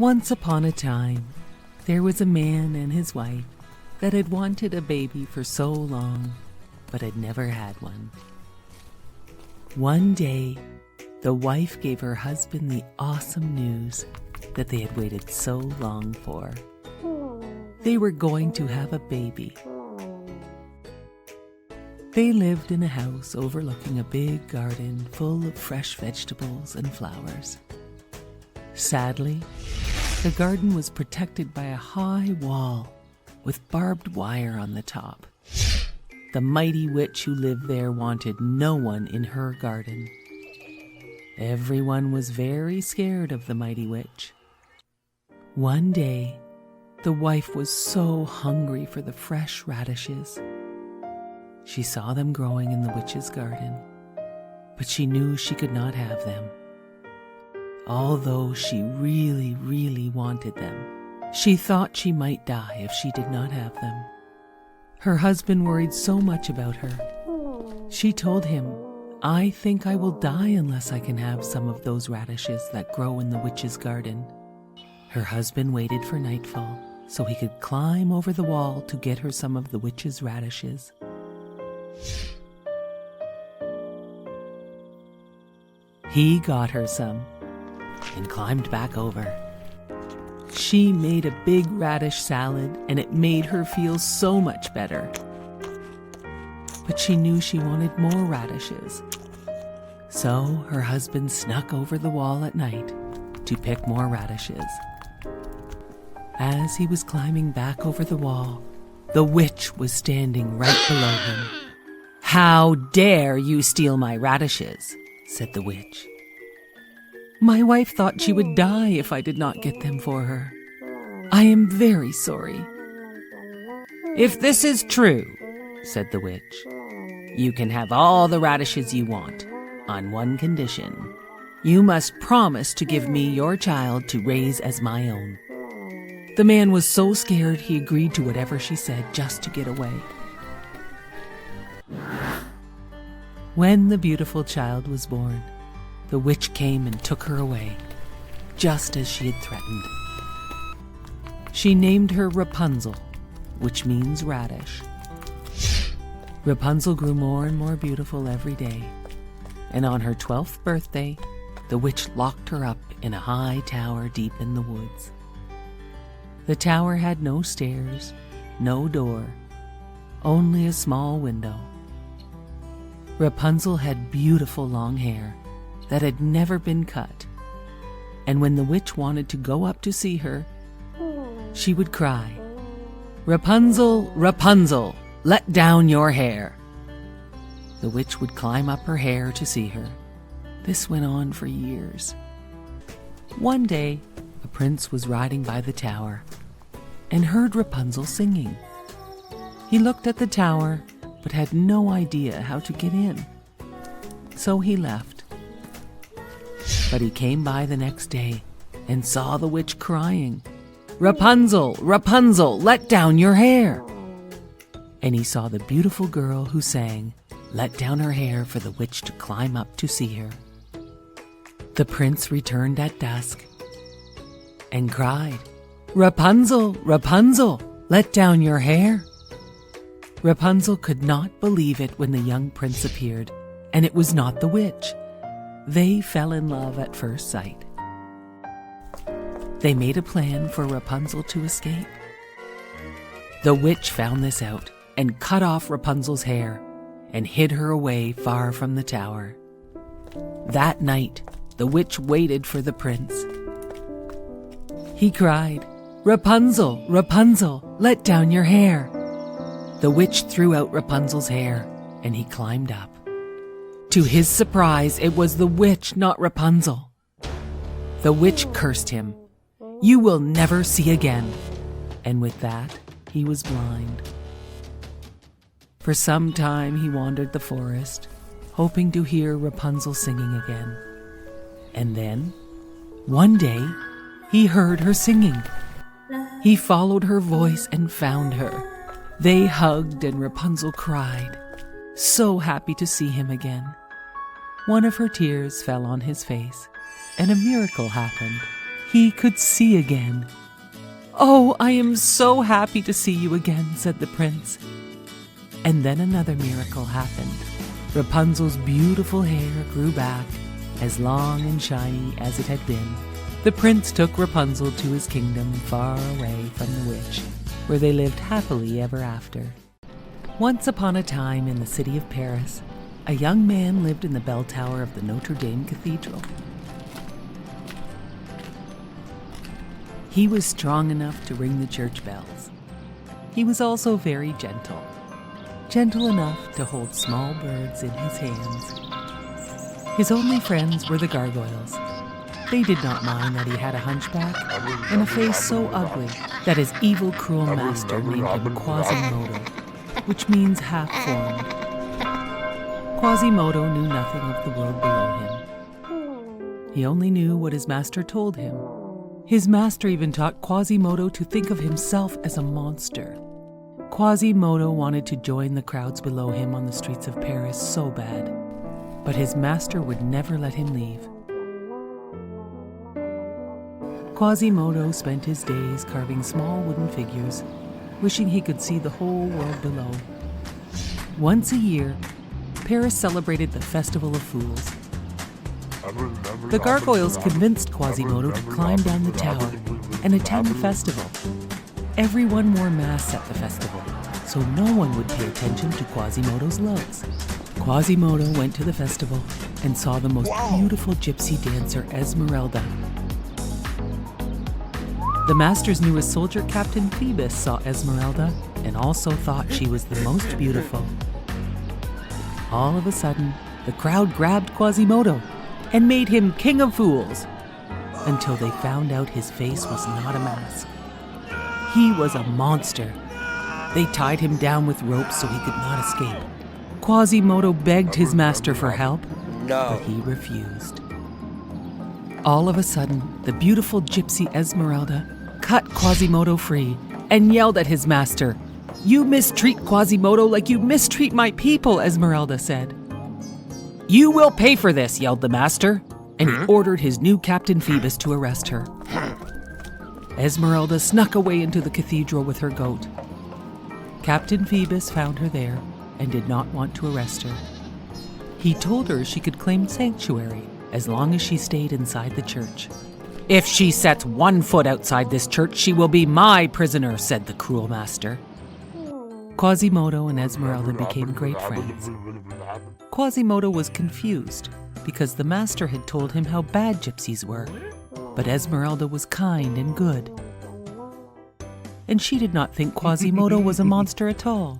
Once upon a time, there was a man and his wife that had wanted a baby for so long, but had never had one. One day, the wife gave her husband the awesome news that they had waited so long for. They were going to have a baby. They lived in a house overlooking a big garden full of fresh vegetables and flowers. Sadly, the garden was protected by a high wall with barbed wire on the top. The mighty witch who lived there wanted no one in her garden. Everyone was very scared of the mighty witch. One day, the wife was so hungry for the fresh radishes. She saw them growing in the witch's garden, but she knew she could not have them. Although she really, really wanted them, she thought she might die if she did not have them. Her husband worried so much about her. She told him, "I think I will die unless I can have some of those radishes that grow in the witch's garden." Her husband waited for nightfall so he could climb over the wall to get her some of the witch's radishes. He got her some and climbed back over. She made a big radish salad, and it made her feel so much better. But she knew she wanted more radishes. So her husband snuck over the wall at night to pick more radishes. As he was climbing back over the wall, the witch was standing right below him. "How dare you steal my radishes?" said the witch. "My wife thought she would die if I did not get them for her. I am very sorry." "If this is true," said the witch, "you can have all the radishes you want, on one condition. You must promise to give me your child to raise as my own." The man was so scared he agreed to whatever she said just to get away. When the beautiful child was born, the witch came and took her away, just as she had threatened. She named her Rapunzel, which means radish. Rapunzel grew more and more beautiful every day, and on her 12th birthday, the witch locked her up in a high tower deep in the woods. The tower had no stairs, no door, only a small window. Rapunzel had beautiful long hair that had never been cut, and when the witch wanted to go up to see her, she would cry, "Rapunzel, Rapunzel, let down your hair." The witch would climb up her hair to see her. This went on for years. One day, a prince was riding by the tower and heard Rapunzel singing. He looked at the tower but had no idea how to get in. So he left. But he came by the next day and saw the witch crying, "Rapunzel, Rapunzel, let down your hair." And he saw the beautiful girl who sang, let down her hair for the witch to climb up to see her. The prince returned at dusk and cried, "Rapunzel, Rapunzel, let down your hair." Rapunzel could not believe it when the young prince appeared, and it was not the witch. They fell in love at first sight. They made a plan for Rapunzel to escape. The witch found this out and cut off Rapunzel's hair and hid her away far from the tower. That night, the witch waited for the prince. He cried, "Rapunzel, Rapunzel, let down your hair." The witch threw out Rapunzel's hair, and he climbed up. To his surprise, it was the witch, not Rapunzel. The witch cursed him. "You will never see again." And with that, he was blind. For some time he wandered the forest, hoping to hear Rapunzel singing again. And then, one day, he heard her singing. He followed her voice and found her. They hugged and Rapunzel cried, so happy to see him again. One of her tears fell on his face, and a miracle happened. he could see again. "Oh, I am so happy to see you again," said the prince. And then another miracle happened. Rapunzel's beautiful hair grew back, as long and shiny as it had been. The prince took Rapunzel to his kingdom far away from the witch, where they lived happily ever after. Once upon a time in the city of Paris, a young man lived in the bell tower of the Notre Dame Cathedral. He was strong enough to ring the church bells. He was also very gentle, gentle enough to hold small birds in his hands. His only friends were the gargoyles. They did not mind that he had a hunchback and a face so ugly that his evil, cruel master named him Quasimodo, which means half-formed. Quasimodo knew nothing of the world below him. He only knew what his master told him. His master even taught Quasimodo to think of himself as a monster. Quasimodo wanted to join the crowds below him on the streets of Paris so bad, but his master would never let him leave. Quasimodo spent his days carving small wooden figures, wishing he could see the whole world below. Once a year, Paris celebrated the Festival of Fools. The gargoyles convinced Quasimodo to climb down the tower and attend the festival. Everyone wore masks at the festival, so no one would pay attention to Quasimodo's looks. Quasimodo went to the festival and saw the most beautiful gypsy dancer, Esmeralda. The master's newest soldier, Captain Phoebus, saw Esmeralda and also thought she was the most beautiful. All of a sudden, the crowd grabbed Quasimodo and made him king of fools, until they found out his face was not a mask. He was a monster. They tied him down with ropes so he could not escape. Quasimodo begged his master for help, but he refused. All of a sudden, the beautiful gypsy Esmeralda cut Quasimodo free and yelled at his master. "You mistreat Quasimodo like you mistreat my people," Esmeralda said. "You will pay for this," yelled the master, and he ordered his new Captain Phoebus to arrest her. Esmeralda snuck away into the cathedral with her goat. Captain Phoebus found her there and did not want to arrest her. He told her she could claim sanctuary as long as she stayed inside the church. "If she sets one foot outside this church, she will be my prisoner," said the cruel master. Quasimodo and Esmeralda became great friends. Quasimodo was confused because the master had told him how bad gypsies were, but Esmeralda was kind and good. And she did not think Quasimodo was a monster at all.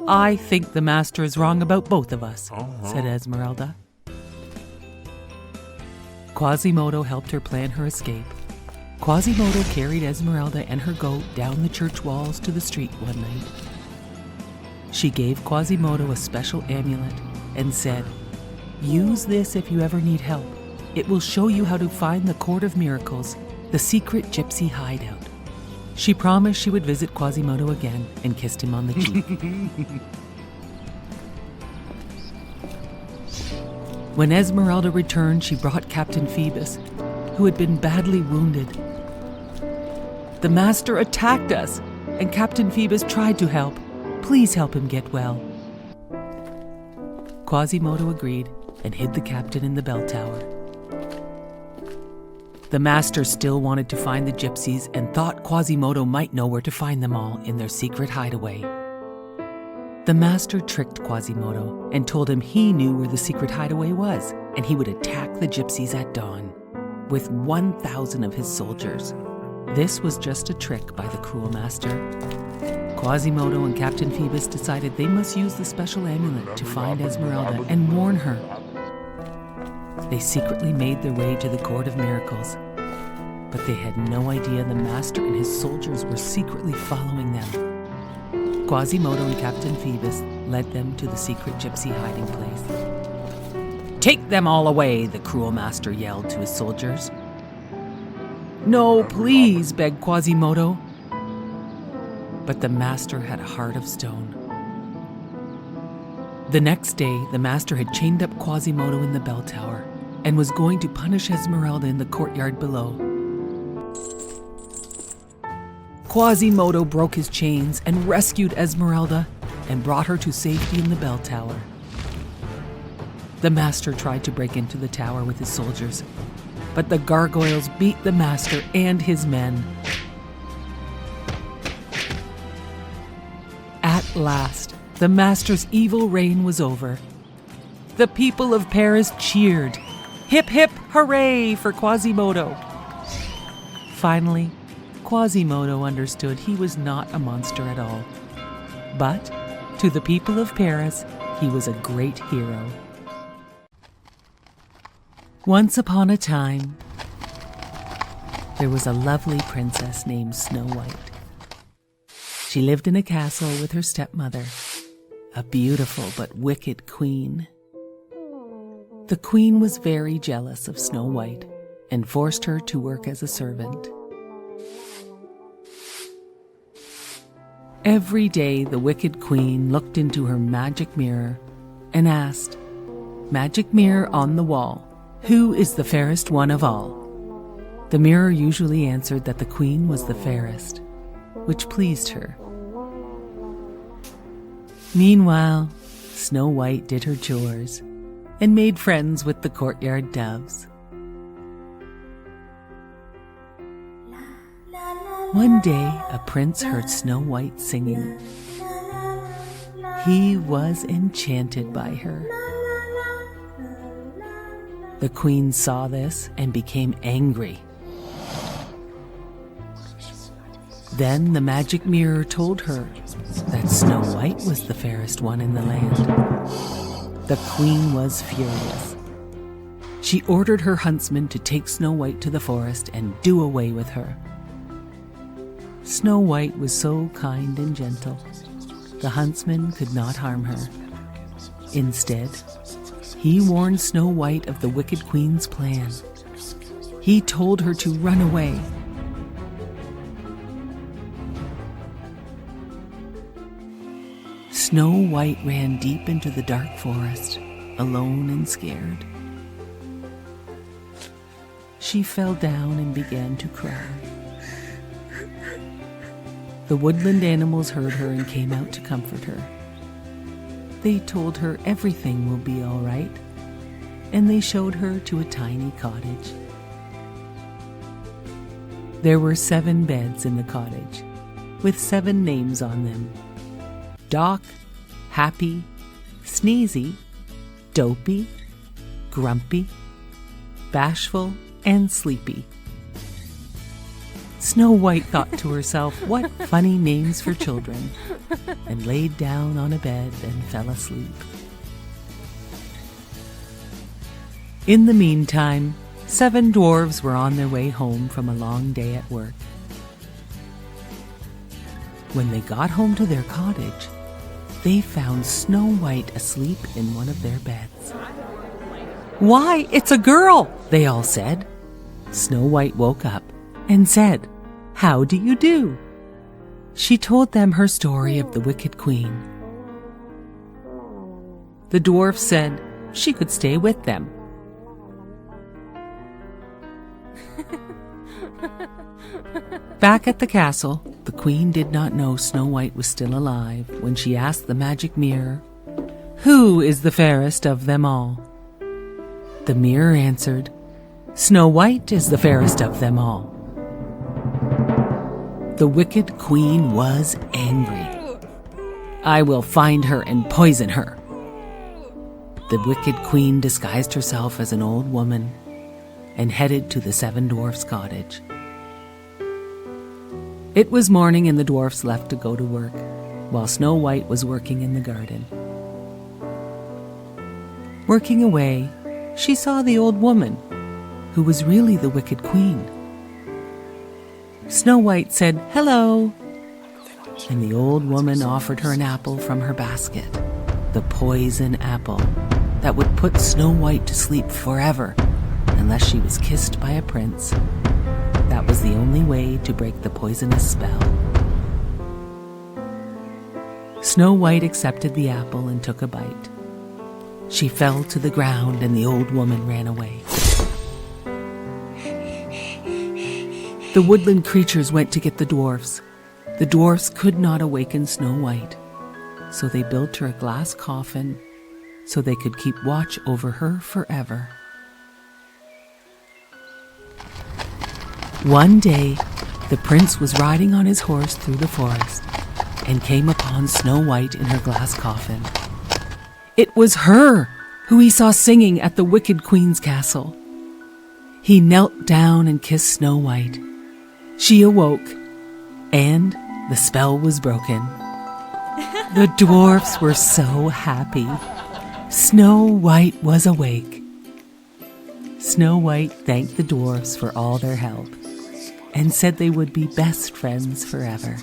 "I think the master is wrong about both of us," said Esmeralda. Quasimodo helped her plan her escape. Quasimodo carried Esmeralda and her goat down the church walls to the street one night. She gave Quasimodo a special amulet and said, "Use this if you ever need help. It will show you how to find the Court of Miracles, the secret gypsy hideout." She promised she would visit Quasimodo again and kissed him on the cheek. When Esmeralda returned, she brought Captain Phoebus, who had been badly wounded. "The master attacked us, and Captain Phoebus tried to help. Please help him get well." Quasimodo agreed and hid the captain in the bell tower. The master still wanted to find the gypsies and thought Quasimodo might know where to find them all in their secret hideaway. The master tricked Quasimodo and told him he knew where the secret hideaway was, and he would attack the gypsies at dawn with 1,000 of his soldiers. This was just a trick by the cruel master. Quasimodo and Captain Phoebus decided they must use the special amulet to find Esmeralda and warn her. They secretly made their way to the Court of Miracles, but they had no idea the master and his soldiers were secretly following them. Quasimodo and Captain Phoebus led them to the secret gypsy hiding place. "Take them all away," the cruel master yelled to his soldiers. "No, please," begged Quasimodo. But the master had a heart of stone. The next day, the master had chained up Quasimodo in the bell tower and was going to punish Esmeralda in the courtyard below. Quasimodo broke his chains and rescued Esmeralda and brought her to safety in the bell tower. The master tried to break into the tower with his soldiers, but the gargoyles beat the master and his men. At last, the master's evil reign was over. The people of Paris cheered. Hip hip hooray for Quasimodo! Finally, Quasimodo understood he was not a monster at all. But to the people of Paris, he was a great hero. Once upon a time, there was a lovely princess named Snow White. She lived in a castle with her stepmother, a beautiful but wicked queen. The queen was very jealous of Snow White and forced her to work as a servant. Every day the wicked queen looked into her magic mirror and asked, "Magic mirror on the wall, who is the fairest one of all?" The mirror usually answered that the queen was the fairest, which pleased her. Meanwhile, Snow White did her chores and made friends with the courtyard doves. One day, a prince heard Snow White singing. He was enchanted by her. The queen saw this and became angry. Then the magic mirror told her that Snow White was the fairest one in the land. The queen was furious. She ordered her huntsman to take Snow White to the forest and do away with her. Snow White was so kind and gentle, the huntsman could not harm her. Instead, he warned Snow White of the wicked queen's plan. He told her to run away. Snow White ran deep into the dark forest, alone and scared. She fell down and began to cry. The woodland animals heard her and came out to comfort her. They told her everything will be all right, and they showed her to a tiny cottage. There were 7 beds in the cottage, with 7 names on them: Doc, Happy, Sneezy, Dopey, Grumpy, Bashful, and Sleepy. Snow White thought to herself, what funny names for children, and laid down on a bed and fell asleep. In the meantime, 7 dwarves were on their way home from a long day at work. When they got home to their cottage, they found Snow White asleep in one of their beds. "Why, it's a girl!" they all said. Snow White woke up and said, "How do you do?" She told them her story of the wicked queen. The dwarf said she could stay with them. Back at the castle, the queen did not know Snow White was still alive when she asked the magic mirror, "Who is the fairest of them all?" The mirror answered, "Snow White is the fairest of them all." The wicked queen was angry. "I will find her and poison her." The wicked queen disguised herself as an old woman and headed to the 7 dwarfs' cottage. It was morning and the dwarfs left to go to work, while Snow White was working in the garden. Working away, she saw the old woman, who was really the wicked queen. Snow White said, "Hello," and the old woman offered her an apple from her basket, the poison apple that would put Snow White to sleep forever unless she was kissed by a prince. That was the only way to break the poisonous spell. Snow White accepted the apple and took a bite. She fell to the ground and the old woman ran away. The woodland creatures went to get the dwarfs. The dwarfs could not awaken Snow White, so they built her a glass coffin so they could keep watch over her forever. One day, the prince was riding on his horse through the forest and came upon Snow White in her glass coffin. It was her who he saw singing at the Wicked Queen's castle. He knelt down and kissed Snow White. She awoke, and the spell was broken. The dwarfs were so happy. Snow White was awake. Snow White thanked the dwarfs for all their help and said they would be best friends forever.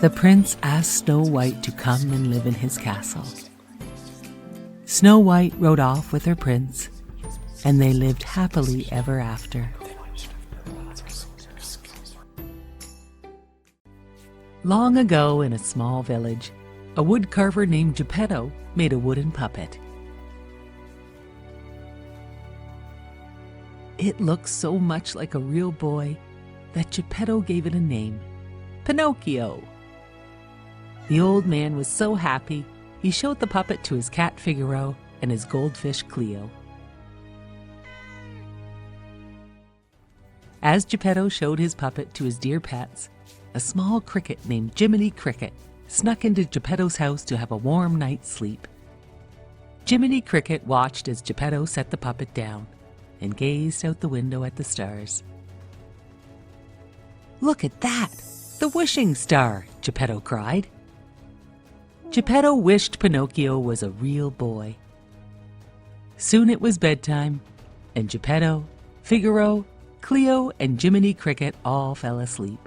The prince asked Snow White to come and live in his castle. Snow White rode off with her prince, and they lived happily ever after. Long ago, in a small village, a woodcarver named Geppetto made a wooden puppet. It looked so much like a real boy that Geppetto gave it a name, Pinocchio. The old man was so happy, he showed the puppet to his cat Figaro and his goldfish Cleo. As Geppetto showed his puppet to his dear pets, a small cricket named Jiminy Cricket snuck into Geppetto's house to have a warm night's sleep. Jiminy Cricket watched as Geppetto set the puppet down and gazed out the window at the stars. "Look at that! The wishing star!" Geppetto cried. Geppetto wished Pinocchio was a real boy. Soon it was bedtime, and Geppetto, Figaro, Cleo, and Jiminy Cricket all fell asleep.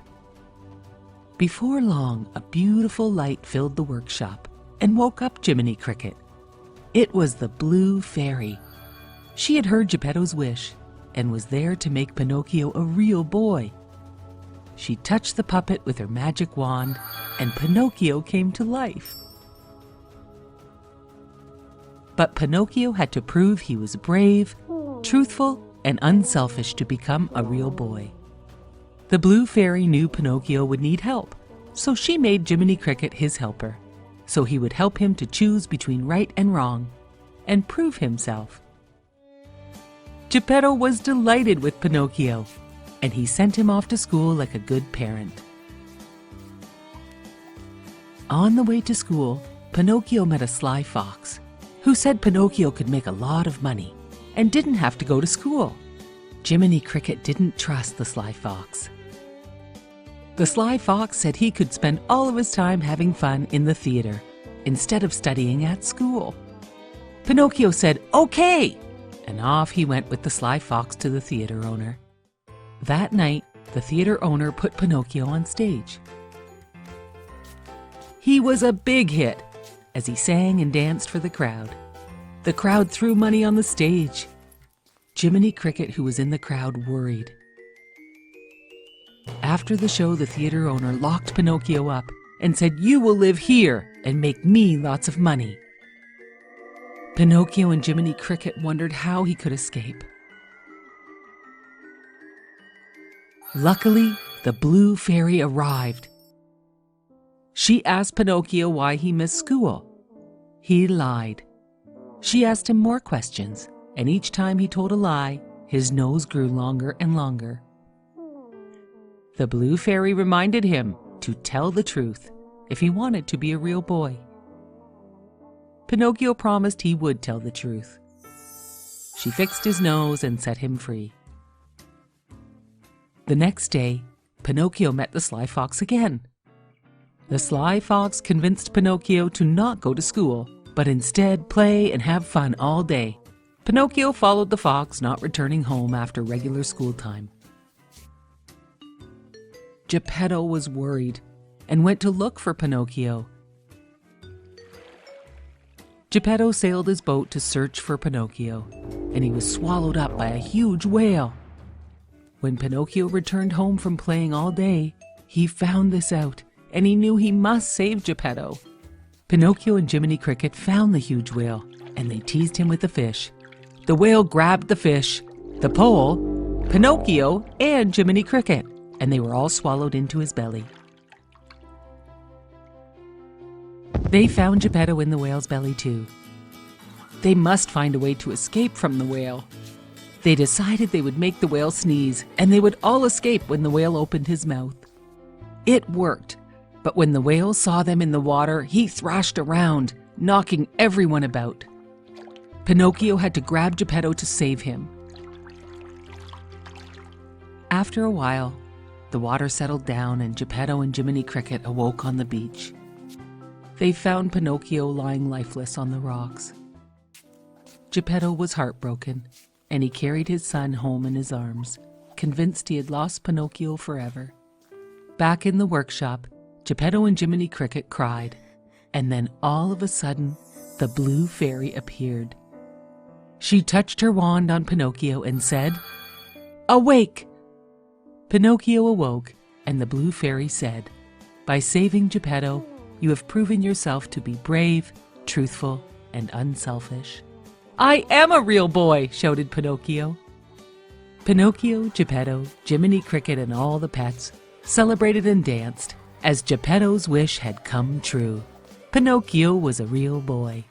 Before long, a beautiful light filled the workshop and woke up Jiminy Cricket. It was the Blue Fairy. She had heard Geppetto's wish and was there to make Pinocchio a real boy. She touched the puppet with her magic wand, and Pinocchio came to life. But Pinocchio had to prove he was brave, truthful, and unselfish to become a real boy. The Blue Fairy knew Pinocchio would need help, so she made Jiminy Cricket his helper, so he would help him to choose between right and wrong, and prove himself. Geppetto was delighted with Pinocchio, and he sent him off to school like a good parent. On the way to school, Pinocchio met a sly fox, who said Pinocchio could make a lot of money and didn't have to go to school. Jiminy Cricket didn't trust the sly fox. The sly fox said he could spend all of his time having fun in the theater instead of studying at school. Pinocchio said, "Okay!" and off he went with the sly fox to the theater owner. That night, the theater owner put Pinocchio on stage. He was a big hit as he sang and danced for the crowd. The crowd threw money on the stage. Jiminy Cricket, who was in the crowd, worried. After the show, the theater owner locked Pinocchio up and said, "You will live here and make me lots of money." Pinocchio and Jiminy Cricket wondered how he could escape. Luckily, the Blue Fairy arrived. She asked Pinocchio why he missed school. He lied. She asked him more questions, and each time he told a lie, his nose grew longer and longer. The Blue Fairy reminded him to tell the truth if he wanted to be a real boy. Pinocchio promised he would tell the truth. She fixed his nose and set him free. The next day, Pinocchio met the sly fox again. The sly fox convinced Pinocchio to not go to school, but instead play and have fun all day. Pinocchio followed the fox, not returning home after regular school time. Geppetto was worried and went to look for Pinocchio. Geppetto sailed his boat to search for Pinocchio, and he was swallowed up by a huge whale. When Pinocchio returned home from playing all day, he found this out, and he knew he must save Geppetto. Pinocchio and Jiminy Cricket found the huge whale and they teased him with the fish. The whale grabbed the fish, the pole, Pinocchio, and Jiminy Cricket, and they were all swallowed into his belly. They found Geppetto in the whale's belly too. They must find a way to escape from the whale. They decided they would make the whale sneeze, and they would all escape when the whale opened his mouth. It worked, but when the whale saw them in the water, he thrashed around, knocking everyone about. Pinocchio had to grab Geppetto to save him. After a while, the water settled down and Geppetto and Jiminy Cricket awoke on the beach. They found Pinocchio lying lifeless on the rocks. Geppetto was heartbroken, and he carried his son home in his arms, convinced he had lost Pinocchio forever. Back in the workshop, Geppetto and Jiminy Cricket cried, and then all of a sudden, the blue fairy appeared. She touched her wand on Pinocchio and said, "Awake!" Pinocchio awoke, and the blue fairy said, "By saving Geppetto, you have proven yourself to be brave, truthful, and unselfish." "I am a real boy!" shouted Pinocchio. Pinocchio, Geppetto, Jiminy Cricket, and all the pets celebrated and danced as Geppetto's wish had come true. Pinocchio was a real boy.